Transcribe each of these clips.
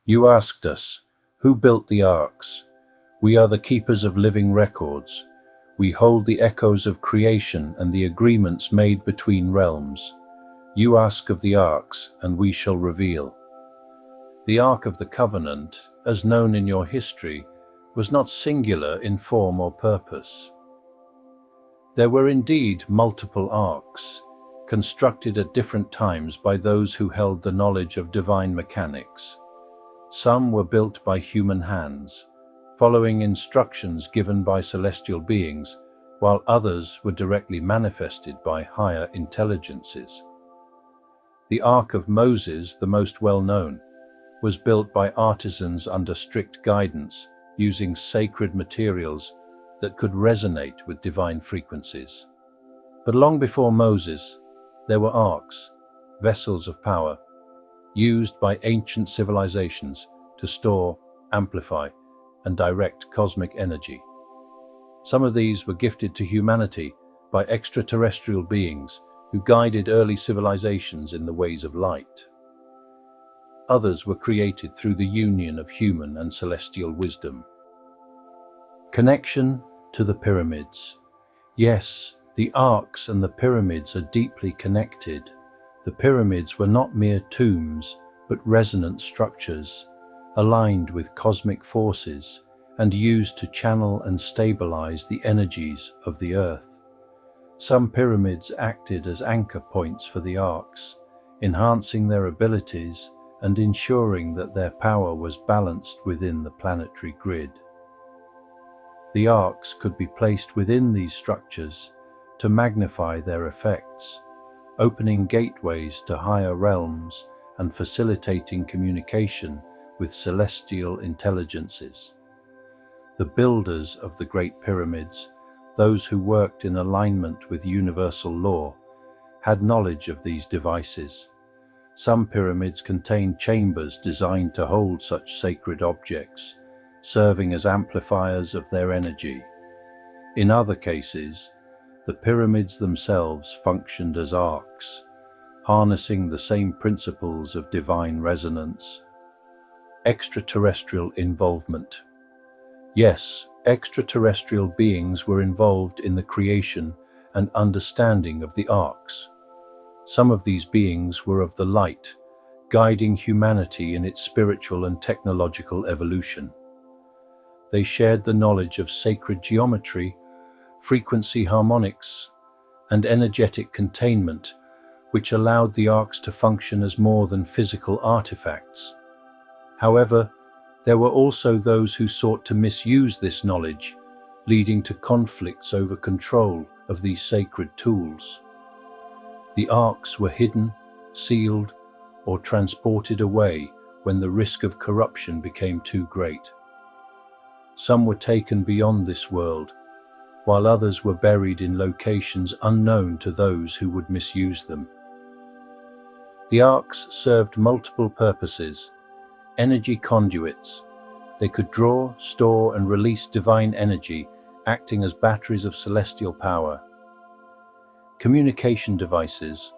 You asked us, who built the Arks? We are the keepers of living records. We hold the echoes of creation and the agreements made between realms. You ask of the Arks, and we shall reveal. The Ark of the Covenant, as known in your history, was not singular in form or purpose. There were indeed multiple arks, constructed at different times by those who held the knowledge of divine mechanics. Some were built by human hands, following instructions given by celestial beings, while others were directly manifested by higher intelligences. The Ark of Moses, the most well-known, was built by artisans under strict guidance, using sacred materials that could resonate with divine frequencies. But long before Moses, there were arks, vessels of power, used by ancient civilizations to store, amplify, and direct cosmic energy. Some of these were gifted to humanity by extraterrestrial beings who guided early civilizations in the ways of light. Others were created through the union of human and celestial wisdom. Connection to the pyramids. Yes, the Arks and the pyramids are deeply connected. The pyramids were not mere tombs, but resonant structures, aligned with cosmic forces and used to channel and stabilize the energies of the earth. Some pyramids acted as anchor points for the Arks, enhancing their abilities and ensuring that their power was balanced within the planetary grid. The Arks could be placed within these structures to magnify their effects, opening gateways to higher realms and facilitating communication with celestial intelligences. The builders of the Great Pyramids, those who worked in alignment with universal law, had knowledge of these devices. Some pyramids contained chambers designed to hold such sacred objects, serving as amplifiers of their energy. In other cases, the pyramids themselves functioned as arks, harnessing the same principles of divine resonance. Extraterrestrial involvement. Yes, extraterrestrial beings were involved in the creation and understanding of the Arks. Some of these beings were of the light, guiding humanity in its spiritual and technological evolution. They shared the knowledge of sacred geometry, frequency harmonics, and energetic containment, which allowed the Arks to function as more than physical artifacts. However, there were also those who sought to misuse this knowledge, leading to conflicts over control of these sacred tools. The Arks were hidden, sealed, or transported away when the risk of corruption became too great. Some were taken beyond this world, while others were buried in locations unknown to those who would misuse them. The Arks served multiple purposes. Energy conduits. They could draw, store, and release divine energy, acting as batteries of celestial power. Communication devices.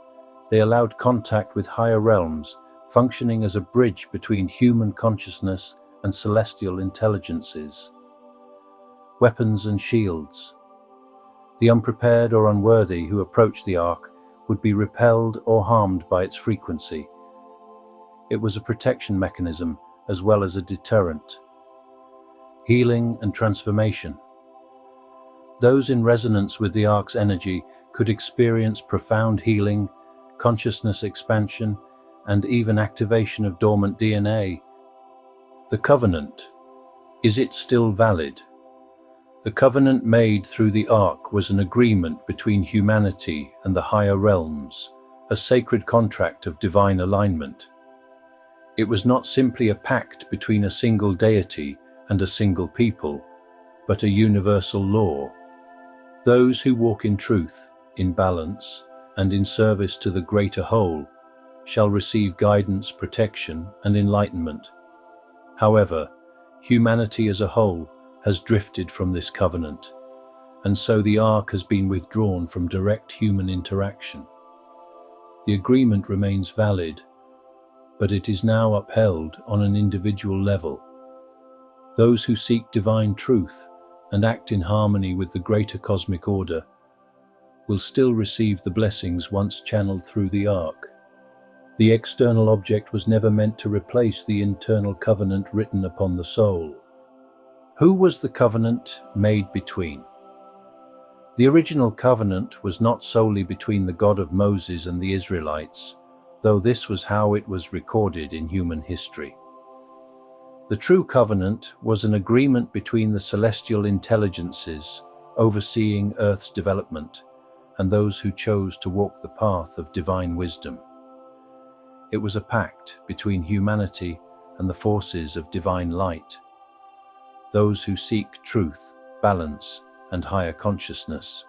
They allowed contact with higher realms, functioning as a bridge between human consciousness and celestial intelligences. Weapons and shields. The unprepared or unworthy who approached the Ark would be repelled or harmed by its frequency. It was a protection mechanism as well as a deterrent. Healing and transformation. Those in resonance with the Ark's energy could experience profound healing, consciousness expansion, and even activation of dormant DNA. The covenant. Is it still valid? The covenant made through the Ark was an agreement between humanity and the higher realms, a sacred contract of divine alignment. It was not simply a pact between a single deity and a single people, but a universal law. Those who walk in truth, in balance, and in service to the greater whole shall receive guidance, protection, and enlightenment. However, humanity as a whole has drifted from this covenant, and so the Ark has been withdrawn from direct human interaction. The agreement remains valid, but it is now upheld on an individual level. Those who seek divine truth and act in harmony with the greater cosmic order will still receive the blessings once channeled through the Ark. The external object was never meant to replace the internal covenant written upon the soul. Who was the covenant made between? The original covenant was not solely between the God of Moses and the Israelites, though this was how it was recorded in human history. The true covenant was an agreement between the celestial intelligences overseeing Earth's development and those who chose to walk the path of divine wisdom. It was a pact between humanity and the forces of divine light, those who seek truth, balance, and higher consciousness.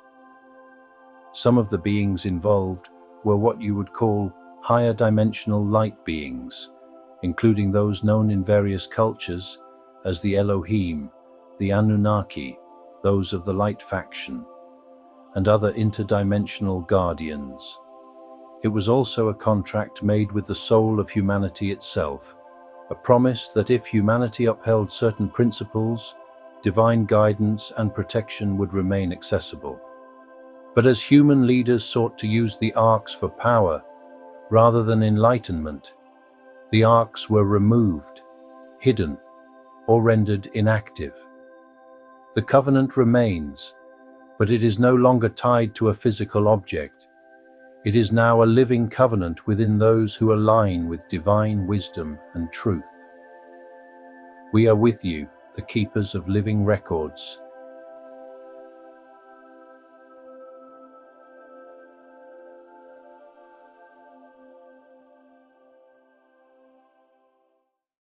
Some of the beings involved were what you would call higher dimensional light beings, including those known in various cultures as the Elohim, the Anunnaki, those of the light faction, and other interdimensional guardians. It was also a contract made with the soul of humanity itself, a promise that if humanity upheld certain principles, divine guidance and protection would remain accessible. But as human leaders sought to use the Arks for power rather than enlightenment, the Arks were removed, hidden, or rendered inactive. The covenant remains, but it is no longer tied to a physical object. It is now a living covenant within those who align with divine wisdom and truth. We are with you, the keepers of living records,